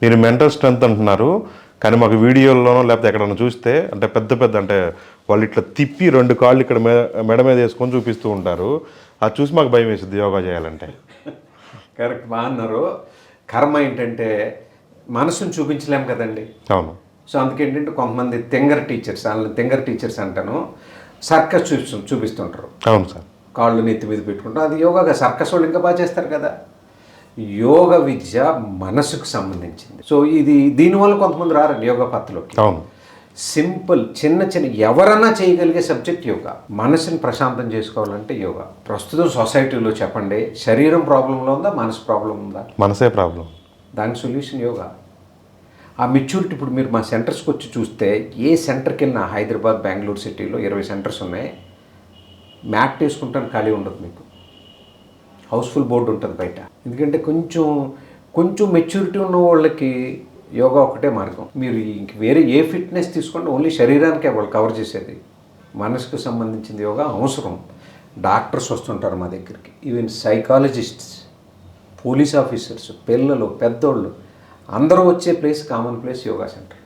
మీరు mental strength అంటున్నారు, కానీ మాకు వీడియోల్లోనో లేకపోతే ఎక్కడన్నా చూస్తే అంటే పెద్ద పెద్ద అంటే వాళ్ళు ఇట్లా తిప్పి 2 కాళ్ళు ఇక్కడ మెడ మీద వేసుకొని చూపిస్తూ ఉంటారు. అది చూసి మాకు భయం వేస్తుంది యోగా చేయాలంటే. కరెక్ట్, బాగున్నారు. కర్మ ఏంటంటే మనసును చూపించలేము కదండి. అవును. సో అందుకేంటంటే కొంతమంది తెంగర్ టీచర్స్, వాళ్ళని తెంగర్ టీచర్స్ అంటాను, సర్కస్ చూపిస్తుంటారు. అవును సార్. కాళ్ళు నెత్తి మీద పెట్టుకుంటారు. అది యోగాగా సర్కస్ వాళ్ళు ఇంకా బాగా చేస్తారు కదా. యోగ విద్య మనసుకు సంబంధించింది. సో దీనివల్ల కొంతమంది రారండి యోగా పత్తులోకి. అవును. సింపుల్ చిన్న ఎవరన్నా చేయగలిగే సబ్జెక్ట్ యోగా. మనసుని ప్రశాంతం చేసుకోవాలంటే యోగా. ప్రస్తుతం సొసైటీలో చెప్పండి, శరీరం ప్రాబ్లంలో ఉందా, మనసు ప్రాబ్లం ఉందా? మనసే ప్రాబ్లం. దానికి సొల్యూషన్ యోగా. ఆ మెచ్యూరిటీ ఇప్పుడు మీరు మా సెంటర్స్కి వచ్చి చూస్తే, ఏ సెంటర్కి వెళ్ళినా హైదరాబాద్, బెంగళూరు సిటీలో 20 సెంటర్స్ ఉన్నాయి. మ్యాట్ వేసుకుంటాను ఖాళీ ఉండదు మీకు. హౌస్ఫుల్ బోర్డు ఉంటుంది బయట. ఎందుకంటే కొంచెం మెచ్యూరిటీ ఉన్న వాళ్ళకి యోగా ఒకటే మార్గం. మీరు ఇంక వేరే ఏ ఫిట్నెస్ తీసుకోండి, ఓన్లీ శరీరానికే వాళ్ళు కవర్ చేసేది. మనసుకు సంబంధించింది యోగా అవసరం. డాక్టర్స్ వస్తుంటారు మా దగ్గరికి, ఈవెన్ సైకాలజిస్ట్స్, పోలీస్ ఆఫీసర్స్, పిల్లలు, పెద్దోళ్ళు అందరూ వచ్చే place, common place yoga centre.